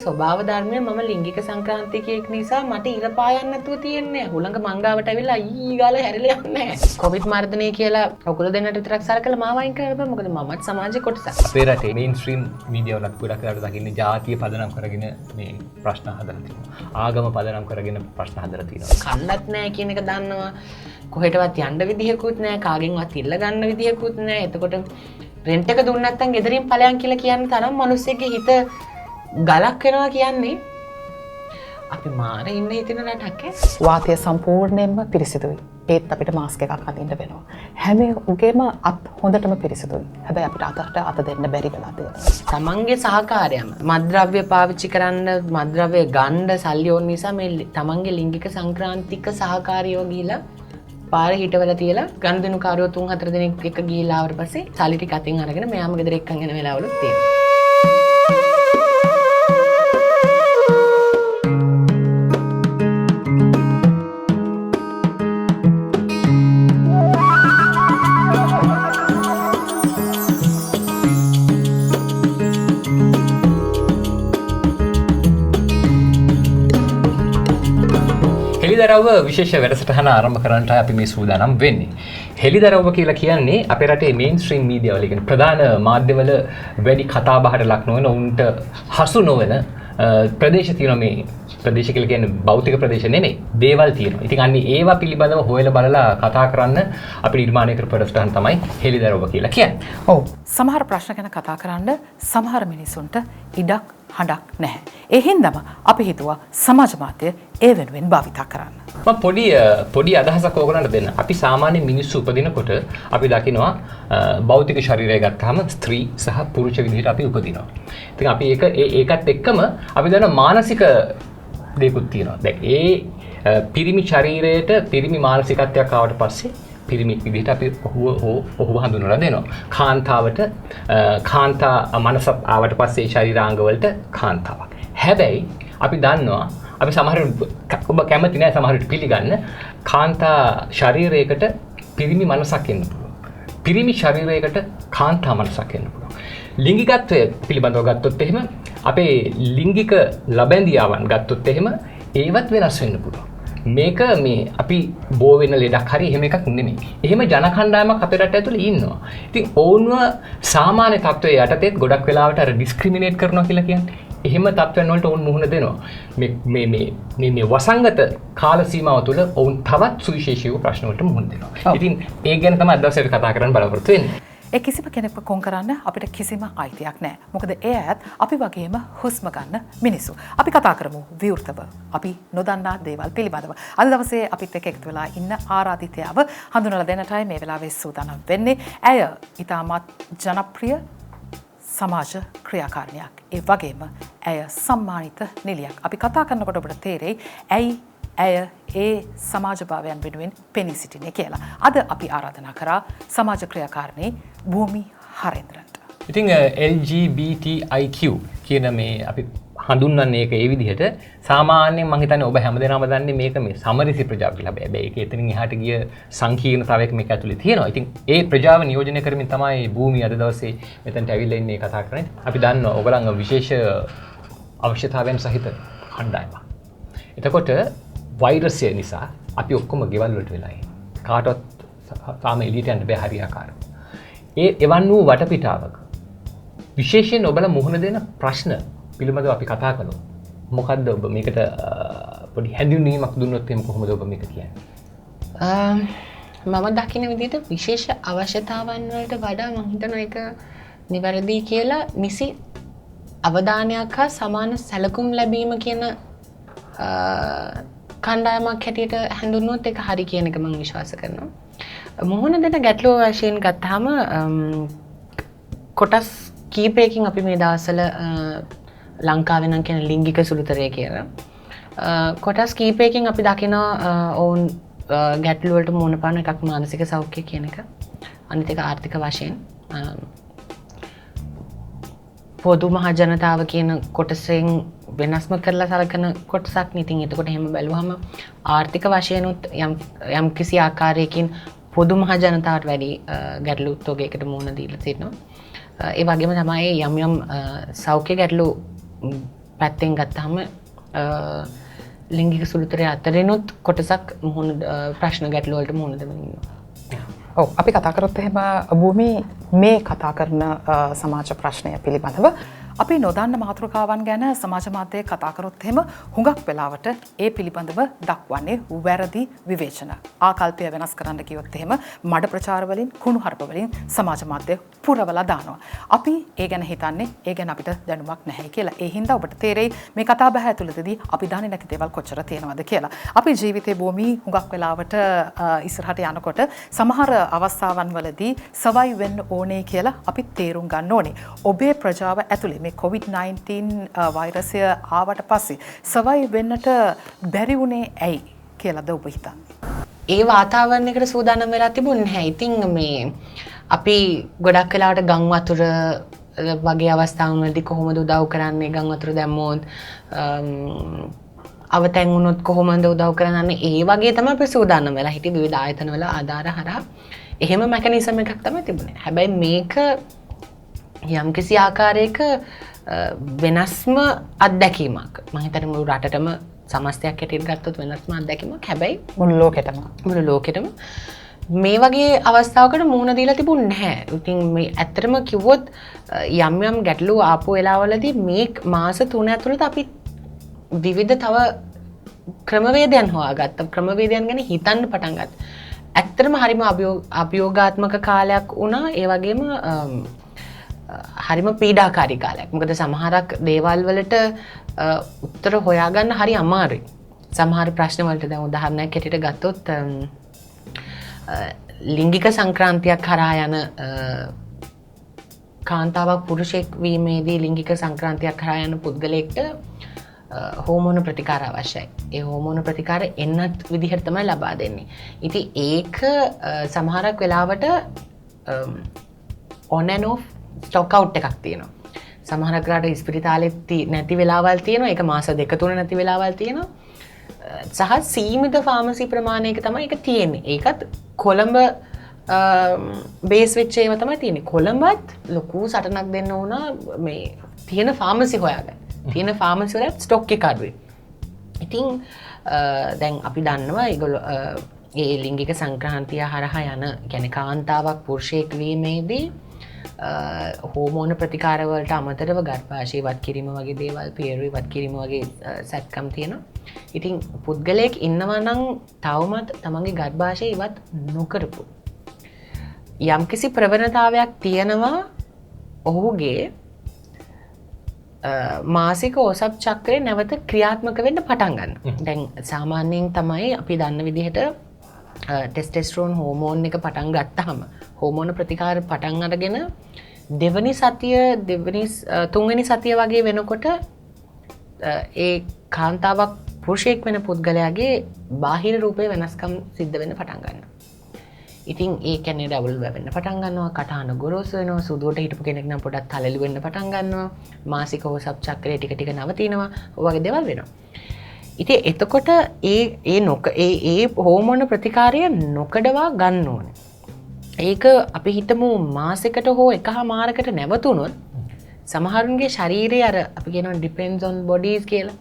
ස්වභාව ධර්මයේ මම ලිංගික සංක්‍රාන්තිකයෙක් නිසා මට ඉර පායන්න නැතුව තියෙන්නේ. හුළඟ මංගාවට ඇවිල්ලා ඊ ගාලා හැරිලා යන්නේ නැහැ. කොවිඩ් මර්ධනය කියලා ඔගොල්ලෝ දෙන්නට විතරක් සලකලා මාව අයින් කරලා බෑ. මොකද මමත් සමාජයේ කොටසක්. අපේ රටේ මේන් ස්ට්‍රීම් මීඩියා වල ගොඩක් වෙලාවට දකින්නේ ජාතිය පදනම් කරගෙන මේ ප්‍රශ්න හදලා තියෙනවා. ආගම පදනම් කරගෙන ප්‍රශ්න හදලා තියෙනවා. කන්නත් නැහැ කියන එක දන්නවා. කොහෙටවත් යන්න විදිහකුත් නැහැ. කාගෙන්වත් ඉල්ල ගන්න විදිහකුත් නැහැ. එතකොට රෙන්ට් එක දුන්න නැත්නම් ගෙදරින් ඵලයන් කියලා කියන්න තරම් මිනිස්සෙක්ගේ හිත ගලක් වෙනවා කියන්නේ අපි මාර ඉන්න හිතෙන රටක් වාතය සම්පූර්ණයෙන්ම පිරිසිදුයි. ඒත් අපිට මාස්ක් එකක් අඳින්න වෙනවා. හැම උගේම අත් හොඳටම පිරිසිදුයි. හැබැයි අපිට අතට අත දෙන්න බැරි වෙලා තියෙනවා. තමන්ගේ සහකාරයම මත්ද්‍රව්‍ය පාවිච්චි කරන්න මත්ද්‍රව්‍ය ගන්න සල්ලි ඕන නිසා මේ තමන්ගේ ලිංගික සංක්‍රාන්තික සහකාරියෝ ගිහිලා පාරේ හිටවල තියලා ගනුදෙනු කාර්යෝ 3-4 දෙනෙක් එක ගිහිලා ආවට පස්සේ සල්ලි ටික අතින් අරගෙන මෙයාම ගෙදර එක්කන් යන වෙලාවලුත් තියෙනවා. හෙළිදරව්ව විශේෂ වැඩසටහන ආරම්භ කරන්නට අපි මේ සූදානම් වෙන්නේ. හෙළිදරව්ව කියලා කියන්නේ අපේ රටේ මේන් ස්ට්‍රීම් මීඩියා වල කියන්නේ ප්‍රධාන මාධ්‍යවල වැඩි කතා බහට ලක් නොවන උන්ට හසු නොවන ප්‍රදේශ තියෙනවා. මේ ප්‍රදේශ කියලා කියන්නේ භෞතික ප්‍රදේශ නෙමෙයි. දේවල් තියෙනවා. ඉතින් අන්නේ ඒවා පිළිබඳව හොයලා බලලා කතා කරන්න අපි නිර්මාණය කරපු වැඩසටහන තමයි හෙළිදරව්ව කියලා කියන්නේ. ඔව්. සමහර ප්‍රශ්න ගැන කතා කරන්න සමහර මිනිසුන්ට ඉඩක් හඬක් නැහැ. ඒ හින්දාම අපි හිතුවා සමාජ මාධ්‍ය ඒ වෙනුවෙන් භාවිතා කරන්න. මම පොඩි අදහසක් ඕගොල්ලන්ට දෙන්න. අපි සාමාන්‍ය මිනිස්සු උපදිනකොට අපි දකිනවා භෞතික ශරීරය ගත්තාම ස්ත්‍රී සහ පුරුෂ විදිහට අපි උපදිනවා. ඉතින් අපි ඒකත් එක්කම අපි දන්න මානසික දෙයක්ත් තියෙනවා. දැන් ඒ පිරිමි ශරීරයට පිරිමි මානසිකත්වයක් ආවට පස්සේ පිරිමික් විදිහට අපි ඔහුව හඳුන්වලා දෙනවා. කාන්තාවට කාන්තා මනස ආවට පස්සේ ශරීරාංග වලට කාන්තාවක්. හැබැයි අපි දන්නවා අපි සමහර ඔබ කැමති නැහැ සමහර විට පිළිගන්න කාන්තා ශරීරයකට පිරිමි මනසක් එන්න පුළුවන්. පිරිමි ශරීරයකට කාන්තා මනසක් එන්න පුළුවන්. ලිංගිකත්වය පිළිබඳව ගත්තොත් එහෙම අපේ ලිංගික ලබැඳියාවන් ගත්තොත් එහෙම ඒවත් වෙනස් වෙන්න පුළුවන්. මේක මේ අපි බෝ වෙන ලෙඩක් හරි එහෙම එකක් නෙමෙයි. එහෙම ජන කණ්ඩායමක් අපේ රට ඇතුලේ ඉන්නවා. ඉතින් ඔවුන්ව සාමාන්‍ය තත්ත්වයේ යටතේත් ගොඩක් වෙලාවට අර ඩිස්ක්‍රිමිනේට් කරනවා කියලා කියන්නේ. එහෙම තත්ත්වයන් වලට ඔවුන් මුහුණ දෙනවා. මේ වසංගත කාල සීමාව තුළ ඔවුන් තවත් සුවිශේෂී වූ ප්‍රශ්න වලට මුහුණ දෙනවා. ඉතින් ඒ ගැන තමයි අද දවසේ කතා කරන්න බලාපොරොත්තු වෙන්නේ. ඒ කිසිම කෙනෙක්ව කොන් කරන්න අපිට කිසිම අයිතියක් නැහැ. මොකද ඒ අයත් අපි වගේම හුස්ම ගන්න මිනිස්සු. අපි කතා කරමු විවෘතව. අපි නොදන්නා දේවල් පිළිබඳව. අද දවසේ අපිත් එක්ක එකතු වෙලා ඉන්න ආරාධිතයව හඳුනලා දෙන්නටයි මේ වෙලාවේ සූදානම් වෙන්නේ. ඇය ඉතාමත් ජනප්‍රිය සමාජ ක්‍රියාකාරිනියක්. ඒ වගේම ඇය සම්මානිත නිලියක්. අපි කතා කරනකොට ඔබට තේරෙයි ඇයි ඇය ඒ සමාජභාවයන් වෙනුවෙන් පෙනී සිටින්නේ කියලා. අද අපි ආරාධනා කරා සමාජ ක්‍රියාකාරිණී භූමි හරේන්ද්‍රන්ට. ඉතින් LGBTIQ කියන මේ අපි හඳුන්වන්නේ ඒක ඒ විදිහට සාමාන්‍යයෙන් මම හිතන්නේ ඔබ හැමදේනම දන්නේ මේක මේ සමරිසි ප්‍රජාව කියලා. හැබැයි ඒක එතනින් එහාට ගිය සංකීර්ණතාවයක් මේක ඇතුලේ තියෙනවා. ඉතින් ඒ ප්‍රජාව නියෝජනය කරමින් තමයි භූමි අද දවසේ මෙතනට ඇවිල්ලා ඉන්නේ කතා කරන්නේ. අපි දන්නවා ඔයගොල්ලන්ගේ විශේෂ අවශ්‍යතාවයන් සහිත කණ්ඩායමක්. එතකොට වෛරසය නිසා අපි ඔක්කොම ගෙවල් වලට වෙලා ඉන්නේ. කාටවත් තාම එළියට යන්න බෑ හරියාකාරව. ඒ එවන් වූ වටපිටාවක විශේෂයෙන් ඔබලා මුහුණ දෙන ප්‍රශ්න පිළිබඳව අපි කතා කළොත් මොකද්ද ඔබ මේකට පොඩි හැඳින්වීමක් දුන්නොත් එහෙනම් කොහොමද ඔබ මේක කියන්නේ? මම දකින විදිහට විශේෂ අවශ්‍යතාවන් වලට වඩා මම හිතනවා ඒක නිවැරදි කියලා නිසි අවධානයක් හා සමාන සැලකුම් ලැබීම කියන කණ්ඩායමක් හැටියට හඳුන්වුවොත් ඒක හරි කියන එක මම විශ්වාස කරනවා. මුහුණ දෙන ගැටලුව වශයෙන් ගත්තාම කොටස් කීපයකින් අපි මේ දවස්වල ලංකාවේ නම් කියන ලිංගික සුළුතරය කියලා. කොටස් කීපයකින් අපි දකිනවා ඔවුන් ගැටලු වලට මුහුණ පාන එකක් මානසික සෞඛ්‍ය කියන එක. අනිත් එක ආර්ථික වශයෙන් පොදු මහ ජනතාව කියන කොටසෙන් වෙනස්ම කරලා සලකන කොටසක් නේ. ඉතින් එතකොට එහෙම බැලුවම ආර්ථික වශයෙන් යම් කිසි ආකාරයකින් පොදු මහ ජනතාවට වැඩි ගැටලු තෝගයකට මුහුණ දීලා තියෙනවා. ඒ වගේම තමයි යම් සෞඛ්‍ය ගැටලු පැත්තෙන් ගත්තාම ලිංගික සුළුතරය අතරිනුත් කොටසක් මුහුණ ප්‍රශ්න ගැටලු වලට මුහුණ දෙමින් ඉන්නවා. ඔව් අපි කතා කරොත් එහෙම භූමි මේ කතා කරන සමාජ ප්‍රශ්නය පිළිබඳව අපි නොදන්න මාතෘකාවන් ගැන සමාජ මාධ්‍යයේ කතා කරොත් එහෙම හුඟක් වෙලාවට ඒ පිළිබඳව දක්වන්නේ වැරදි විවේචන. ආකල්පය වෙනස් කරන්න කිව්වොත් එහෙම මඩ ප්‍රචාර වලින් කුණුහරුප වලින් සමාජ මාධ්‍ය පුරවලා දානවා. අපි ඒ ගැන හිතන්නේ ඒ ගැන අපිට දැනුමක් නැහැ කියලා. ඒ හින්දා ඔබට තේරෙයි මේ කතා බහ ඇතුළතදී අපි දන්නේ නැති දේවල් කොච්චර තියෙනවද කියලා. අපි ජීවිතේ භූමි හුඟක් වෙලාවට ඉස්සරහට යනකොට සමහර අවස්ථාවන් වලදී සවයි වෙන්න ඕනේ කියලා අපි තේරුම් ගන්න ඕනේ. ඔබේ ප්‍රජාව ඇතුලේ මේ COVID-19 වෛරසය ආවට පස්සේ සවයි වෙන්නට බැරි වුණේ ඇයි කියලාද ඔබ හිතන්නේ? ඒ වාතාවරණයකට සූදානම් වෙලා තිබුණේ නැහැ. ඉතින් මේ අපි ගොඩක් වෙලාවට ගම් වතුර වගේ අවස්ථාවන් වලදී කොහොමද උදව් කරන්නේ? ගම් වතුර දැම්මොත් අවතැන් වුණොත් කොහොමද උදව් කරන්නේ? ඒ වගේ තමයි අපි සූදානම් වෙලා හිටියේ විවිධ ආයතන වල ආධාර හරහා. එහෙම මෙකනිසම් එකක් තමයි තිබුණේ. හැබැයි මේක යම්කිසි ආකාරයක වෙනස්ම අත්දැකීමක්. මම හිතන්නේ මුළු රටටම සමස්තයක් හැටියට ගත්තොත් වෙනස්ම අත්දැකීමක්. හැබැයි මුළු ලෝකෙටම මේ වගේ අවස්ථාවකට මුහුණ දීලා තිබුණේ නැහැ. ඉතින් මේ ඇත්තටම කිව්වොත් යම් යම් ගැටලු ආපු වෙලාවලදී මේ මාස 3 ඇතුළත අපි විවිධ තව ක්‍රමවේදයන් හොයාගත්තා. ක්‍රමවේදයන් ගැන හිතන්න පටන් ගත්තා. ඇත්තටම හරිම අභියෝගාත්මක කාලයක් වුණා. ඒ වගේම හරිම පීඩාකාරී කාලයක්. මොකද සමහරක් දේවල් වලට උත්තර හොයාගන්න හරි අමාරුයි. සමහර ප්‍රශ්න වලට දැන් උදාහරණයක් හැටියට ගත්තොත් ලිංගික සංක්‍රාන්තියක් කරා යන කාන්තාවක් පුරුෂයෙක් වීමේදී ලිංගික සංක්‍රාන්තියක් කරා යන පුද්ගලයෙක්ට හෝමෝන ප්‍රතිකාර අවශ්‍යයි. ඒ හෝමෝන ප්‍රතිකාර එන්නත් විදිහට තමයි ලබා දෙන්නේ. ඉතින් ඒක සමහරක් වෙලාවට on and off stock out එකක් තියෙනවා. සමහරක් වෙලාවට ඉස්පිරිතාලෙත් නැති වෙලාවල් තියෙනවා. ඒක මාස 2-3 නැති වෙලාවල් තියෙනවා. සහ සීමිත ෆාමසි ප්‍රමාණයක තමයි ඒක තියෙන්නේ. ඒකත් කොළඹ බේස් වෙච්ච ඒවා තමයි තියෙන්නේ. කොළඹත් ලොකු සටනක් දෙන්න වුණා මේ තියෙන ෆාමසි හොයාගන්න. තියෙන ෆාමසි වලත් ස්ටොක් එක අඩුයි. ඉතින් දැන් අපි දන්නවා ඒගොල්ලෝ ඒ ලිංගික සංක්‍රාන්තිය හරහා යන කියන්නේ කාන්තාවක් පුරුෂයෙක් වීමේදී හෝමෝන ප්‍රතිකාර වලට අමතරව ගර්භාෂය ඉවත් කිරීම වගේ දේවල්, පියවර ඉවත් කිරීම වගේ සැත්කම් තියෙනවා. ඉතින් පුද්ගලයෙක් ඉන්නවා නම් තවමත් තමන්ගේ ගර්භාෂය ඉවත් නොකරපු යම්කිසි ප්‍රවණතාවයක් තියෙනවා ඔහුගේ මාසික ඕසප් චක්‍රය නැවත ක්‍රියාත්මක වෙන්න පටන් ගන්න. දැන් සාමාන්‍යයෙන් තමයි අපි දන්න විදිහට ටෙස්ටෙස්ටරෝන් හෝමෝන් එක පටන් ගත්තාම හෝමෝන ප්‍රතිකාර පටන් අරගෙන දෙවනි සතිය තුන්වෙනි සතිය වගේ වෙනකොට ඒ කාන්තාවක් පුරුෂයෙක් වෙන පුද්ගලයාගේ බාහිර රූපේ වෙනස්කම් සිද්ධ වෙන්න පටන් ගන්නවා. ඉතින් ඒ කියන්නේ ඩබල් වෙන්න පටන් ගන්නවා, කටහඬ ගොරෝසු වෙනවා, සුදුවට හිටපු කෙනෙක් නම් පොඩක් තලලු වෙන්න පටන් ගන්නවා, මාසික ඕසප් චක්‍රය ටික ටික නවතිනවා, ඔය වගේ දේවල් වෙනවා. ඉතින් එතකොට ඒ හෝමෝන ප්‍රතිකාරය නොකඩවා ගන්න ඕනේ. ඒක අපි හිතමු මාසෙකට හෝ එකහමාරකට නැවතුනොත් සමහරුන්ගේ ශරීරය අර අපි කියනවා depends on bodies කියලා.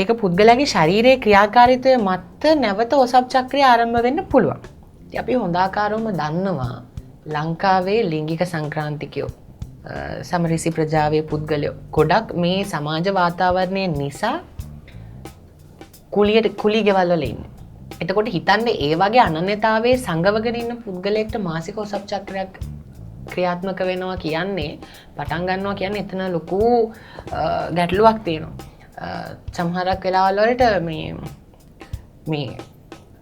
එක පුද්ගලයාගේ ශරීරයේ ක්‍රියාකාරීත්වය මත නැවත ඔසප් චක්‍රය ආරම්භ වෙන්න පුළුවන්. ඉතින් අපි හොඳාකාරවම දන්නවා ලංකාවේ ලිංගික සංක්‍රාන්තිකයෝ සමරිසි ප්‍රජාවේ පුද්ගලයෝ ගොඩක් මේ සමාජ වාතාවරණය නිසා කුලී ගෙවල් වල ඉන්නේ. එතකොට හිතන්නේ ඒ වගේ අනන්‍යතාවයේ සංගවගෙන ඉන්න පුද්ගලයෙක්ට මාසික ඔසප් චක්‍රයක් ක්‍රියාත්මක වෙනවා කියන්නේ පටන් ගන්නවා කියන්නේ එතන ලොකු ගැටලුවක් තියෙනවා. සමහරක් වෙලාවල් වලට මේ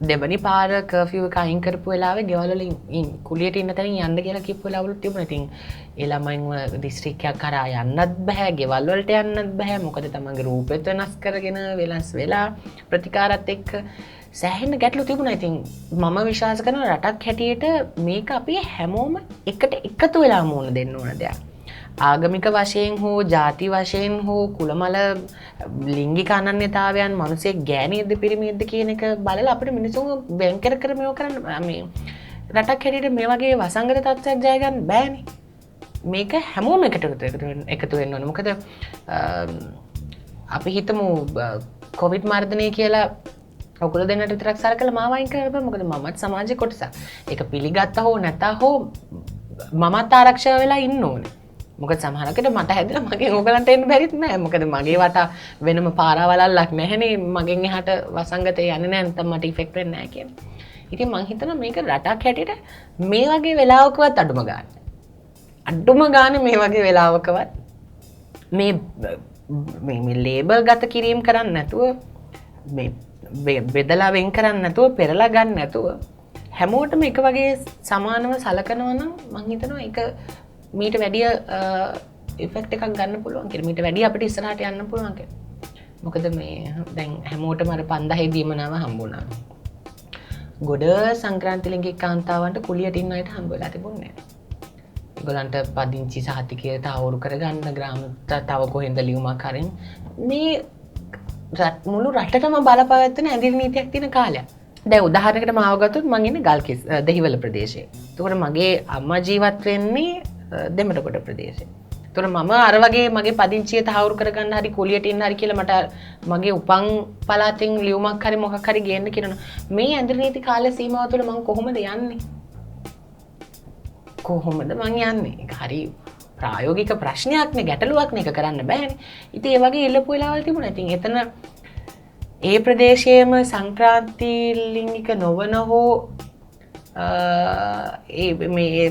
දෙවනි පාර කර්ෆියු එක අයින් කරපු වෙලාවේ ගෙවල් වල කුලියට ඉන්න තැනින් යන්න කියලා කියපු වෙලාවලුත් තිබුණා. ඉතින් ඒ ළමයින්ව දිස්ත්‍රික්කයක් කරා යන්නත් බෑ, ගෙවල් වලට යන්නත් බෑ. මොකද තමන්ගේ රූපෙත් වෙනස් කරගෙන වෙනස් වෙලා ප්‍රතිකාරات එක්ක සෑහෙන ගැටලු තිබුණා. ඉතින් මම විශ්වාස කරනවා රටක් හැටියට මේක අපි හැමෝම එකට එකතු වෙලා මුහුණ දෙන්න ඕන දෙයක්. ආගමික වශයෙන් හෝ ජාති වශයෙන් හෝ කුලමල ලිංගික අනන්‍යතාවයන් මිනිස්සේ ගෑණියක්ද පිරිමියෙක්ද කියන එක බලලා අපිට මිනිසුන් වෙන් කර මේව කරන්න මේ රටක් හැටියට මේ වගේ වසංගත තත්ත්වයක් ජය ගන්න බෑනේ. මේක හැමෝම එකතු වෙන්න ඕන. මොකද අපි හිතමු කොවිඩ් මර්ධනය කියලා ඔකුල දෙන්නට විතරක් සලකලා මාව අයින් කරන්න බෑ. මොකද මමත් සමාජයේ කොටසක්. ඒක පිළිගත්තා හෝ නැතා හෝ මමත් ආරක්ෂා වෙලා ඉන්න ඕනේ. මොකද සමහරකට මට හැදලා මගෙන් ඕගලන්ට එන්න බැරිත් නෑ. මොකද මගේ වටා වෙනම පාරවලල්ලක් නැහැනේ. මගෙන් එහාට වසංගතය යන්නේ නෑ නැත්නම් මට ඉෆෙක්ට් වෙන්නේ නෑ කියන. ඉතින් මං හිතනවා මේක රටක් හැටියට මේ වගේ වෙලාවකවත් අඩුම ගානේ මේ වගේ වෙලාවකවත් මේ ලේබල් ගත කිරීම කරන්න නැතුව මේ බෙදලා වෙන් කරන්න නැතුව පෙරලා ගන්න නැතුව හැමෝටම එක වගේ සමානව සලකනවා නම් මං හිතනවා ඒක මීට වැඩිය ඉෆෙක්ට් එකක් ගන්න පුළුවන් කියලා. මීට වැඩිය අපිට ඉස්සරහට යන්න පුළුවන් කියලා. මොකද මේ දැන් හැමෝටම අර 5000 දීමනාව හම්බුණා. ගොඩ සංක්‍රාන්ති ලිංගික කාන්තාවන්ට කුලියට ඉන්න අයට හම්බ වෙලා තිබුණේ නැහැ. ඒගොල්ලන්ට පදිංචි සහතිකය තහවුරු කරගන්න ග්‍රාම තව කොහෙන්ද ලියුමක් හරින් මේ මුළු රටටම බලපවත්වන ඇඳිරි නීතියක් තියෙන කාලයක්. දැන් උදාහරණයකට මාව ගත්තොත් මං ඉන්නේ ගල්කිස් දෙහිවල ප්‍රදේශයේ. ඒතකොට මගේ අම්මා ජීවත් වෙන්නේ දෙමටකොට ප්‍රදේශයේ. ඒතකොට මම අර වගේ මගේ පදිංචිය තහවුරු කරගන්න හරි කුලියට ඉන්න හරි කියලා මට මගේ උපන් පළාතෙන් ලියුමක් හරි මොකක් හරි ගේන්න කියනවා. මේ ඇඳිරි නීති කාල සීමාව තුළ මං කොහොමද යන්නේ? කොහොමද මං යන්නේ? ඒක හරි ප්‍රායෝගික ප්‍රශ්නයක්නේ, ගැටලුවක් නේ, ඒක කරන්න බෑනේ. ඉතින් ඒ වගේ ඉල්ලපු වෙලාවල් තිබුණා. ඉතින් එතන ඒ ප්‍රදේශයේම සංක්‍රාන්ති ලිංගික නොවන හෝ මේ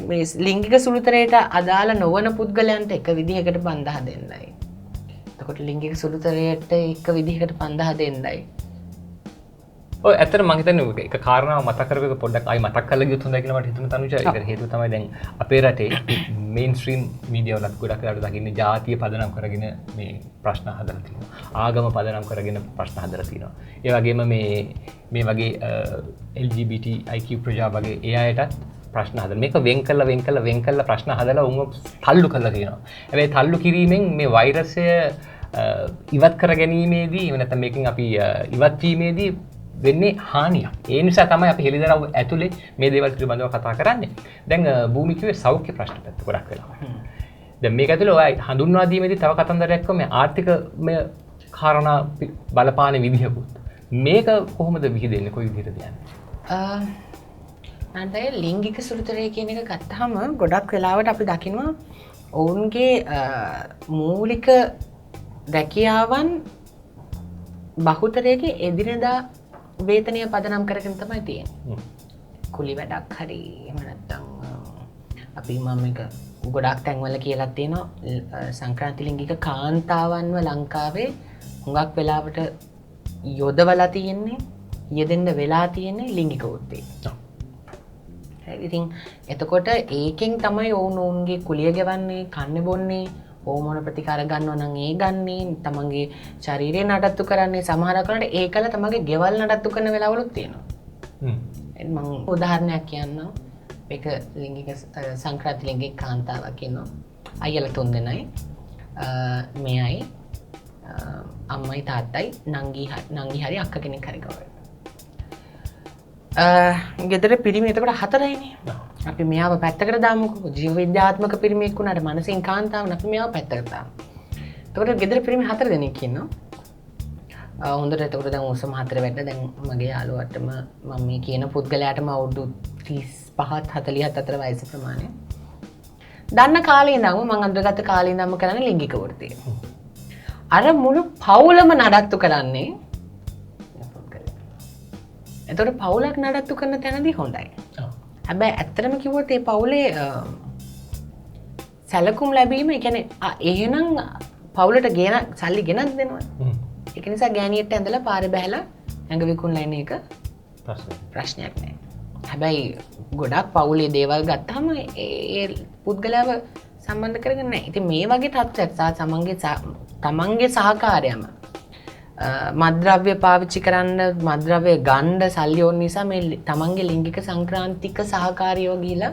ලිංගික සුළුතරයට අදාළ නොවන පුද්ගලයන්ට එක විදිහකට 5000 දෙන්නයි. එතකොට ලිංගික සුළුතරයට එක විදිහකට 5000 දෙන්නයි. ඔය ඇත්තට මම හිතන්නේ එක කාරණාවක් මතක් කරපේක පොඩ්ඩක් ආයි මතක් කරලා ගියොත් හොඳයි කියලා මට හිතුණා තනුජා. ඒකට හේතුව තමයි දැන් අපේ රටේ මේන් ස්ට්‍රීම් මීඩියා වලත් ගොඩක් වෙලාවට දකින්නේ ජාතිය පදනම් කරගෙන මේ ප්‍රශ්න හදලා තියෙනවා. ආගම පදනම් කරගෙන ප්‍රශ්න හදලා තියෙනවා. ඒ වගේම මේ වගේ LGBTIQ ප්‍රජා වගේ ඒ අයටත් ප්‍රශ්න හදලා මේක වෙන් කළා ප්‍රශ්න හදලා උන්ව තල්ලු කරලා තියෙනවා. හැබැයි තල්ලු කිරීමෙන් මේ වෛරසය ඉවත් කර ගැනීමේදී නැත්නම් මේකෙන් අපි ඉවත් වීමේදී වෙන්නේ හානියක්. ඒ නිසා තමයි අපි හෙළිදරව් ඇතුලේ මේ දේවල් පිළිබඳව කතා කරන්නේ. දැන් භූමි කිව්වේ සෞඛ්‍ය ප්‍රශ්න පැත්ත ගොඩක් වෙලාවට. දැන් මේක ඇතුලේ ඔය හඳුන්වා දීමේදී තව කතන්දරයක් කො මේ ආර්ථිකමය කාරණා බලපාන විදිහකුත්. මේක කොහොමද විහිදෙන්නේ? කොයි විදිහටද යන්නේ? නැන්දේ ලිංගික සුළුතරය කියන එක ගත්තාම ගොඩක් වෙලාවට අපි දකිනවා ඔවුන්ගේ මූලික රැකියාවන් බහුතරයේ එදිනෙදා වේතනය පදනම් කරගෙන තමයි තියෙන්නේ. කුලි වැඩක් හරි එහෙම නැත්නම් අපි මම එක ගොඩක් තැන්වල කියලා තියෙනවා සංක්‍රාන්ති ලිංගික කාන්තාවන්ව ලංකාවේ හුඟක් වෙලාවට යොදවලා තියෙන්නේ යෙදෙන්න වෙලා තියෙන්නේ ලිංගික වෘත්තිය. ඉතින් එතකොට ඒකෙන් තමයි ඔවුන්ගේ කුලිය ගෙවන්නේ, කන්නේ බොන්නේ, හෝමෝන ප්‍රතිකාර ගන්නවා නම් ඒ ගන්නේ, තමන්ගේ ශරීරය නඩත්තු කරන්නේ, සමහර කරනට ඒකල තමන්ගේ ගෙවල් නඩත්තු කරන වෙලාවලුත් තියෙනවා. මම උදාහරණයක් කියන්නම්. මේක ලිංගික සංක්‍රාන්ති ලිංගික කාන්තාවක් ඉන්නවා. අයියලා 3 දෙනයි. මෙයයි අම්මයි තාත්තයි නංගි හරි අක්ක කෙනෙක් හරි ගවයි. ගෙදර පිරිමි එතකොට 4යිනේ. අපි මෙයාව පැත්තකට දාමුකෝ. ජීව විද්‍යාත්මක පිරිමියෙක් වුණාට මනසින් කාන්තාවක් අපි මෙයාව පැත්තකට දාමු. එතකොට ගෙදර පිරිමි 4 දෙනෙක් ඉන්නවා. හොඳට එතකොට දැන් උසම 4 වැඩ දැන් මගේ යාළුවටම මම මේ කියන පුද්ගලයාටම අවුරුදු 35 40 අතර වයස ප්‍රමාණය. දන්න කාලේ ඉඳන්ම මම අඳුරගත්ත කාලේ ඉඳන්ම කරන්නේ ලිංගික වෘත්තිය. අර මුළු පවුලම නඩත්තු කරන්නේ එතකොට පවුලක් නඩත්තු කරන තැනදී හොඳයි. හැබැයි ඇත්තටම කිව්වොත් ඒ පවුලේ සැලකුම් ලැබීම ඒ කියන්නේ එහෙනම් පවුලට සල්ලි ගෙනත් දෙනවා. ඒක නිසා ගෑණියට ඇඳලා පාරේ බහැලා ඇඟ විකුණලා එන එක ප්‍රශ්නයක් නෑ. හැබැයි ගොඩක් පවුලේ දේවල් ගත්තාම ඒ පුද්ගලයාව සම්බන්ධ කරගෙන නෑ. ඉතින් මේ වගේ තත්ත්වයක් තමන්ගේ සහකාරයම මද්‍රව්‍ය පාවිච්චි කරන්න මද්‍රව්‍ය ගණ්ඩ සල්ලි ඕන නිසා මේ තමන්ගේ ලිංගික සංක්‍රාන්තික සහකාරියෝ ගිහිලා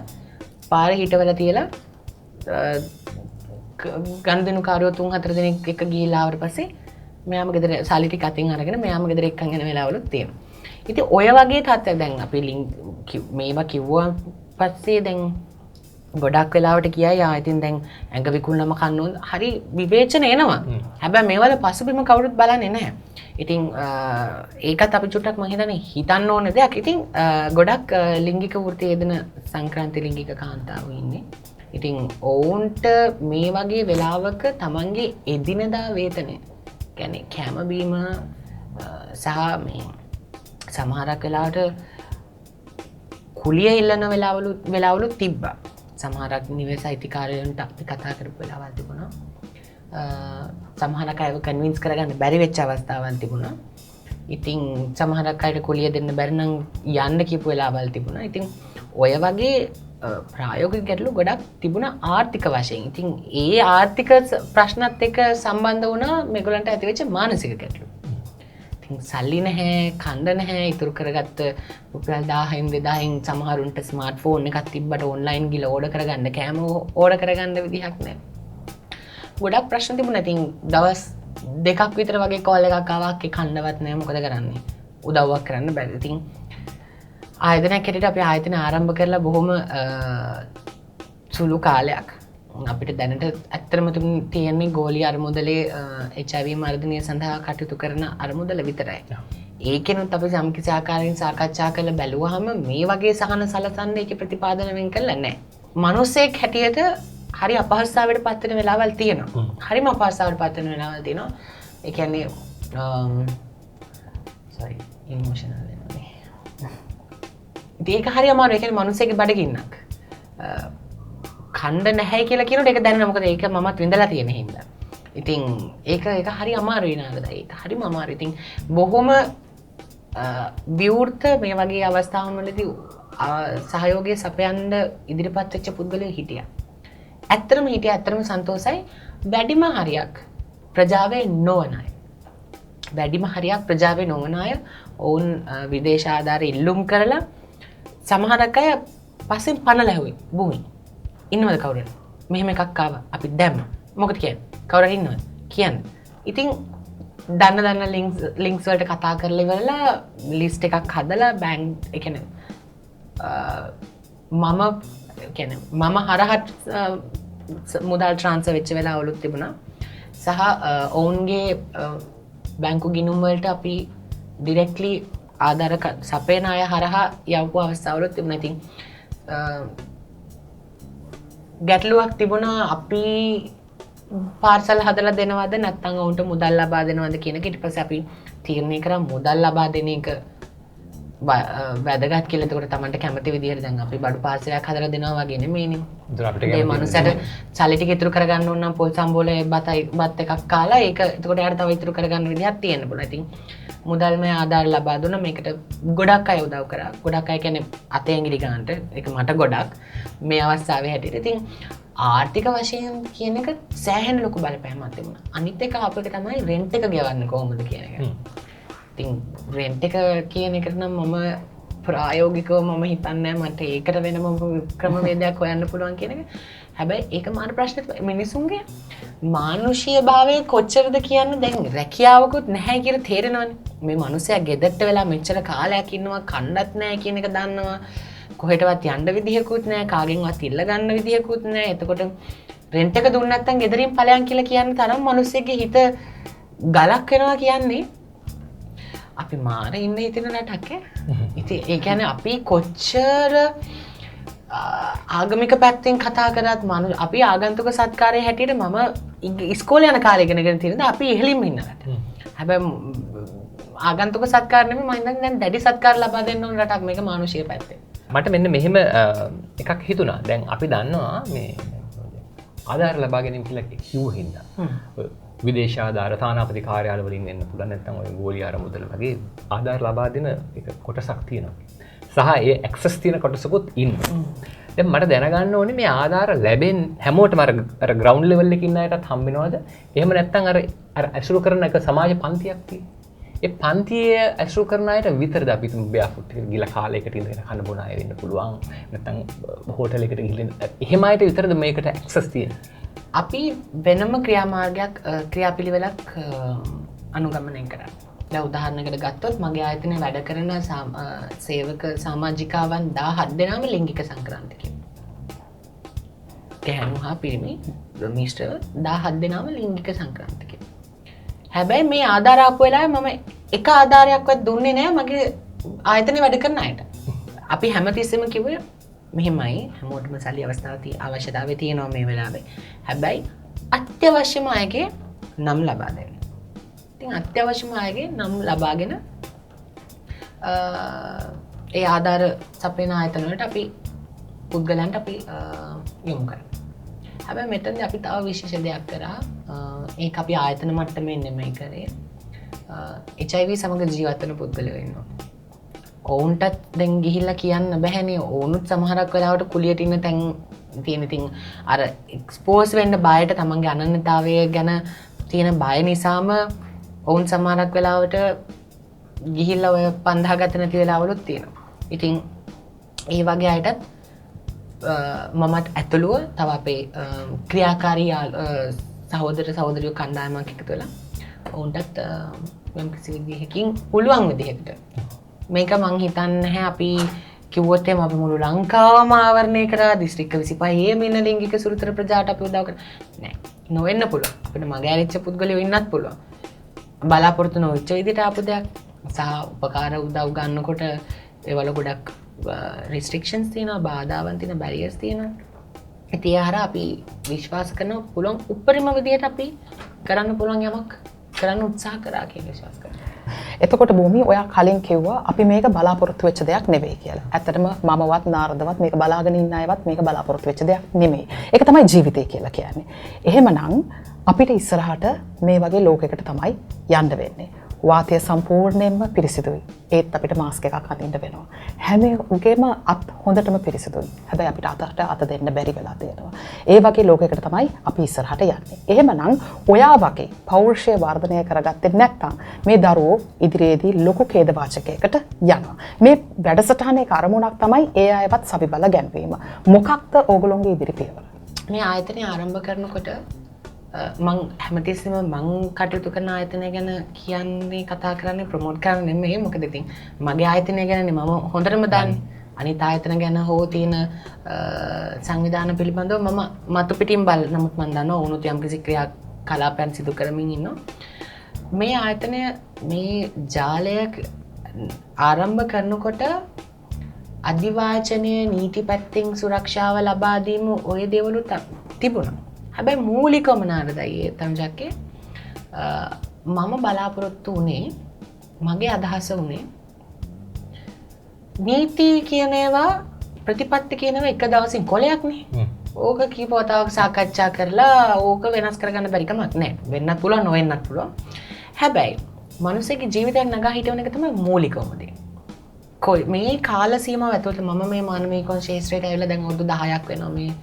පාරේ හිටවල තියලා ගනුදෙනු කාරයෝ 3-4 දෙනෙක් එක ගිහිලා ආවට පස්සේ මෙයාම ගෙදර සල්ලි ටික අතින් අරගෙන මෙයාම ගෙදර එක්කන් යන වෙලාවලුත් තියෙනවා. ඉතින් ඔය වගේ තත්ත්වයක් දැන් අපි මේවා කිව්වා පස්සේ දැන් ගොඩක් වෙලාවට කියයි ඉතින් දැන් ඇඟ විකුණනම කන්න ඕන හරි විවේචන එනවා. හැබැයි මේවල පසුබිම කවුරුත් බලන්නේ නැහැ. ඉතින් ඒකත් අපි චුට්ටක් මම හිතන්නේ හිතන්න ඕන දෙයක්. ඉතින් ගොඩක් ලිංගික වෘත්ති යෙදෙන සංක්‍රාන්ති ලිංගික කාන්තාවෝ ඉන්නේ. ඉතින් ඔවුන්ට මේ වගේ වෙලාවක තමන්ගේ එදිනදා වේතනය කියන්නේ කැම බීම සහ මේ සමහරක් වෙලාවට කුලිය ඉල්ලන වෙලාවලු තිබ්බා. සමහරක් නිවෙස් අයිතිකාරයන්ට අපි කතා කරපු වෙලාවල් තිබුණා. සමහරක් අයව කන්වින්ස් කරගන්න බැරි වෙච්ච අවස්ථාවන් තිබුණා. ඉතින් සමහරක් අයට කුලිය දෙන්න බැරි නම් යන්න කියපු වෙලාවල් තිබුණා. ඉතින් ඔය වගේ ප්‍රායෝගික ගැටලු ගොඩක් තිබුණා ආර්ථික වශයෙන්. ඉතින් ඒ ආර්ථික ප්‍රශ්නත් එක්ක සම්බන්ධ වුණා මේගොල්ලන්ට ඇති වෙච්ච මානසික ගැටලු. ඉතින් සල්ලි නැහැ, කණ්ඩ නැහැ, ඉතුරු කරගත්ත රුපියල් 1000න් 2000න් සමහරුන්ට ස්මාර්ට් ෆෝන් එකක් තිබ්බට ඔන්ලයින් ගිහලා ඕඩර් කරගන්න කෑම ඕඩර් කරගන්න විදිහක් නැහැ. ගොඩක් ප්‍රශ්න තිබුණා. ඉතින් දවස් දෙකක් විතර වගේ කෝල් එකක් ආවා ඒ කන්නවත් නැහැ මොකද කරන්නේ? උදව්වක් කරන්න බැරි. ඉතින් ආයතනයක් හැටියට අපි ආයතන ආරම්භ කරලා බොහොම සුළු කාලයක් අපිට දැනට ඇත්තටම තියෙන්නේ ගෝලී අරමුදලේ HIV මර්ධනය සඳහා කටයුතු කරන අරමුදල විතරයි. ඒකෙනුත් අපි සම්කිසි ආකාරයෙන් සාකච්ඡා කරලා බැලුවාම මේ වගේ සහන සලසන්න ඒකේ ප්‍රතිපාදන වෙන් කළා නැහැ. මිනිස්සෙක් හැටියට හරි අපහසුතාවයට පත් වෙන වෙලාවල් තියෙනවා. හරිම අපහසුතාවයට පත් වෙන වෙලාවල් තියෙනවා. ඒ කියන්නේ sorry emotional වෙනවා. ඒක හරි අමාරුයි. ඒ කියන්නේ මිනිස්සෙක්ගේ බඩගින්නක්. කණ්ඩ නැහැ කියලා කියනකොට ඒක දැනෙනවා. මොකද ඒක මමත් විඳලා තියෙන හින්දා. ඉතින් ඒක හරි අමාරුයි නේද? ඒක හරිම අමාරුයි. ඉතින් බොහොම විවෘත මේ වගේ අවස්ථාවන් වලදී සහයෝගය සපයන්න ඉදිරිපත් වෙච්ච පුද්ගලයෝ හිටියා. ඇත්තටම සන්තෝෂයි. වැඩිම හරියක් ප්‍රජාවේ නොවන අය. ඔවුන් විදේශ ආධාර ඉල්ලුම් කරලා සමහරක් අය පස්සෙන් පණ ලැහුවේ භූමි. ඉන්නවද කවුරුද? මෙහෙම එකක් ආවා. අපි දැම්ම. මොකද කියන්නේ? කවුරු හරි ඉන්නවද? කියන්න. ඉතින් දන්න ලින්ක්ස් වලට කතා කරලා ඉවරලා ලිස්ට් එකක් හදලා බැංක් ඒ කියන්නේ මම හරහා මුදල් ට්‍රාන්ස්ෆර් වෙච්ච වෙලාවලුත් තිබුණා. සහ ඔවුන්ගේ බැංකු ගිණුම් වලට අපි ඩිරෙක්ට්ලි ආධාර සපයන අය හරහා යවපු අවස්ථාවලුත් තිබුණා. ඉතින් ගැටලුවක් තිබුණා අපි පාර්සල් හදලා දෙනවද නැත්නම් ඔවුන්ට මුදල් ලබා දෙනවද කියන එක. ඊට පස්සේ අපි තීරණය කරා මුදල් ලබා දෙන එක වැදගත් කියලා. එතකොට Tamanට කැමති විදිහට දැන් අපි බඩු පාර්සලයක් හදලා දෙනවා වගේ නෙමෙයිනේ. ඒ මනුස්සයාට සල්ලි ටික ඉතුරු කරගන්න ඕන නම් පොල් සම්බෝලේ බත් එකක් කාලා ඒක එතකොට යාට තව ඉතුරු කරගන්න විදිහක් තියෙන්න පුළුවන්. ඉතින් මුදල්මය ආධාර ලබා දුන්නා. මේකට ගොඩක් අය උදව් කරා. ගොඩක් අය කියන්නේ අතේ ඇඟිලි ගන්නට. ඒක මට ගොඩක් මේ අවස්ථාවේ හැටියට. ඉතින් ආර්ථික වශයෙන් කියන එක සෑහෙන ලොකු බලපෑමක් තිබුණා. අනිත් එක අපිට තමයි රෙන්ට් එක ගෙවන්නේ කොහොමද කියන එක. ඉතින් රෙන්ට් එක කියන එකට නම් මම ප්‍රායෝගිකව මම හිතන්නේ මට ඒකට වෙනම ක්‍රමවේදයක් හොයන්න පුළුවන් කියන එක. හැබැයි ඒක මාන ප්‍රශ්නෙත් මිනිසුන්ගේ මානුෂීය භාවය කොච්චරද කියන්නේ දැන් රැකියාවකුත් නැහැ කියලා තේරෙනවනේ. මේ මිනිස්සයා ගෙදරට වෙලා මෙච්චර කාලයක් ඉන්නවා කන්නත් නැහැ කියන එක දන්නවා. කොහෙටවත් යන්න විදිහකුත් නැහැ, කාගෙන්වත් ඉල්ල ගන්න විදිහකුත් නැහැ. එතකොට රෙන්ට් එක දුන්න නැත්නම් ගෙදරින් ඵලයන් කියලා කියන තරම් මිනිස්සෙගේ හිත ගලක් වෙනවා කියන්නේ අපි මාර ඉන්න හිතෙන රටක් ඉතින් ඒ කියන්නේ අපි කොච්චර ආගමික පැත්තෙන් කතා කරත් අපි ආගන්තුක සත්කාරය හැටියට මම ඉස්කෝලේ යන කාලේ ඉගෙනගෙන තියෙනවා අපි ඉහළින්ම ඉන්න රට. හැබැයි ආගන්තුක සත්කාර නෙමෙයි මම හිතන්නේ දැන් දැඩි සත්කාර ලබා දෙන්න ඕන රටක් මේක මානුෂීය පැත්තෙන්. මට මෙන්න මෙහෙම එකක් හිතුණා. දැන් අපි දන්නවා මේ ආධාර ලබා ගැනීම කියලා කිව්ව හින්දා. විදේශ ආධාර තානාපති කාර්යාල වලින් එන්න පුළුවන් නැත්නම් ඔය ගෝලී ආරමුදල වගේ ආධාර ලබා දෙන එක කොටසක් තියෙනවා. සහ ඒ ඇක්සස් තියෙන කොටසකුත් ඉන්නවා. දැන් මට දැනගන්න ඕනේ මේ ආධාර ලැබෙන හැමෝටම අර ග්‍රවුන්ඩ් ලෙවල් එකේ ඉන්න අයටත් හම්බ වෙනවද? එහෙම නැත්නම් අර ඇසුරු කරන එක සමාජ පන්තියක් තියෙනවා. ඒ පන්තියේ ඇසුරු කරන අයට විතරද අපි තුන් බෑෆුට් එක ගිහලා කාලයකට ඉඳගෙන කන බොන අය වෙන්න පුළුවන්. නැත්නම් හෝටල් එකට ගිහින් එහෙම අයට විතරද මේකට ඇක්සස් තියෙන්නේ? අපි වෙනම ක්‍රියාමාර්ගයක් ක්‍රියාපිළිවෙලක් අනුගමනය කරා. දැන් උදාහරණයකට ගත්තොත් මගේ ආයතනයේ වැඩ කරන සේවක සමාජිකාවන් 17 දෙනාම ලිංගික සංක්‍රාන්තිකයෝ. ගැහැණු හා පිරිමි මිශ්‍රව 17 දෙනාම ලිංගික සංක්‍රාන්තිකය. හැබැයි මේ ආධාර ආපු වෙලාවේ මම එක ආධාරයක්වත් දුන්නේ නැහැ මගේ ආයතනයේ වැඩ කරන අයට. අපි හැමතිස්සෙම කිව්වේ මෙහෙමයි හැමෝටම සල්ලි අවශ්‍යතාවය තියෙනවා මේ වෙලාවේ. හැබැයි අත්‍යවශ්‍යම අයගේ නම් ලබා දෙන්න. ඉතින් අත්‍යවශ්‍යම අයගේ නම් ලබාගෙන ඒ ආධාර සපයන ආයතන වලට අපි පුද්ගලයන්ට අපි යොමු කරනවා. හැබැයි මෙතනදී අපි තව විශේෂ දෙයක් කරා. ඒක අපි ආයතන මට්ටමේ නෙමෙයි කරේ. HIV සමග ජීවත් වෙන පුද්ගලයෝ ඉන්නවා. ඔවුන්ටත් දැන් ගිහිල්ලා කියන්න බැහැනේ. ඔවුනුත් සමහරක් වෙලාවට කුලියට ඉන්න තැන් තියෙන ඉතින් අර එක්ස්පෝස් වෙන්න බයට තමන්ගේ අනන්‍යතාවය ගැන තියෙන බය නිසාම ඔවුන් සමහරක් වෙලාවට ගිහිල්ලා ඔය 50 ගත නැති වෙලාවලුත් තියෙනවා. ඉතින් ඒ වගේ අයටත් මමත් ඇතුළුව තව අපේ ක්‍රියාකාරී සහෝදර සහෝදරියෝ කණ්ඩායමක් එකතු වෙලා ඔවුන්ටත් යම් කිසි විදිහකින් පුළුවන් විදිහකට මේක මං හිතන්නේ නැහැ අපි කිව්වොත් එහෙම අපි මුළු ලංකාවම ආවරණය කරා දිස්ත්‍රික්ක 25 මෙන්න ලිංගික සුළුතර ප්‍රජාට අපි උදව් කරා නෑ නොවෙන්න පුළුවන් අපිට මග ඇරිච්ච පුද්ගලයෝ ඉන්නත් පුළුවන් බලාපොරොත්තු නොවෙච්ච විදිහට ආපු දෙයක් සහ උපකාර උදව් ගන්නකොට ඒවල ගොඩක් restrictions තියෙනවා බාධාවන් තියෙනවා barriers තියෙනවා ඉතින් ඒ හරහා අපි විශ්වාස කරන පුළුවන් උපරිම විදිහට අපි කරන්න පුළුවන් යමක් කරන්න උත්සාහ කරා කියලා විශ්වාස කරනවා එතකොට භූමි ඔයා කලින් කිව්වා අපි මේක බලාපොරොත්තු වෙච්ච දෙයක් නෙවෙයි කියලා. ඇත්තටම මමවත් නාරදවත් මේක බලාගෙන ඉන්න අයවත් මේක බලාපොරොත්තු වෙච්ච දෙයක් නෙමෙයි. ඒක තමයි ජීවිතය කියලා කියන්නේ. එහෙමනම් අපිට ඉස්සරහට මේ වගේ ලෝකයකට තමයි යන්න වෙන්නේ. වාතය සම්පූර්ණයෙන්ම පිරිසිදුයි. ඒත් අපිට මාස්ක් එකක් අඳින්න වෙනවා. හැමෝගෙම අත් හොඳටම පිරිසිදුයි. හැබැයි අපිට අත දෙන්න බැරි වෙලා තියෙනවා. ඒ වගේ ලෝකයකට තමයි අපි ඉස්සරහට යන්නේ. එහෙමනම් ඔයා වගේ පෞරුෂය වර්ධනය කරගත්තේ නැත්නම් මේ දරුවෝ ඉදිරියේදී ලොකු ඛේදවාචකයකට යනවා. මේ වැඩසටහනේ අරමුණක් තමයි ඒ අයවත් සවිබල ගැන්වීම. මොකක්ද ඕගොල්ලෝගේ ඉදිරි පියවර? මේ ආයතනය ආරම්භ කරනකොට මං හැමතිස්සෙම මං කටයුතු කරන ආයතනය ගැන කියන්නේ කතා කරන්නේ ප්‍රොමෝට් කරන්නේ නෙමෙයි මොකද ඉතින් මගේ ආයතනය ගැනනේ මම හොඳටම දන්නේ අනිත් ආයතන ගැන හෝ තියෙන සංවිධාන පිළිබඳව මම මතු පිටින් නමුත් මම දන්නවා වුණොත් යම්කිසි ක්‍රියා කලාපයන් සිදු කරමින් ඉන්නවා මේ ආයතනය මේ ජාලය ආරම්භ කරනකොට අධිවාචනීය නීති පැත්තෙන් සුරක්ෂාව ලබා දීම ඔය දේවලුත් තිබුණා හැබැයි මූලිකවම නාරදයි තම්ජක්කේ මම බලාපොරොත්තු වුණේ මගේ අදහස වුණේ නීති කියන ඒවා ප්‍රතිපත්ති කියන ඒවා එක දවසින් කොලයක්නේ ඕක කීප වතාවක් සාකච්ඡා කරලා ඕක වෙනස් කරගන්න බැරි කමක් නැහැ වෙන්නත් පුළුවන් නොවෙන්නත් පුළුවන් හැබැයි මිනිස්සෙගේ ජීවිතයක් නගා හිටවන එක තමයි මූලිකවම දේ මේ කාල සීමාව ඇතුළත මම මේ මානවික ශාස්ත්‍රයට ඇවිල්ලා දැන් අවුරුදු 10ක් වෙනවා මේ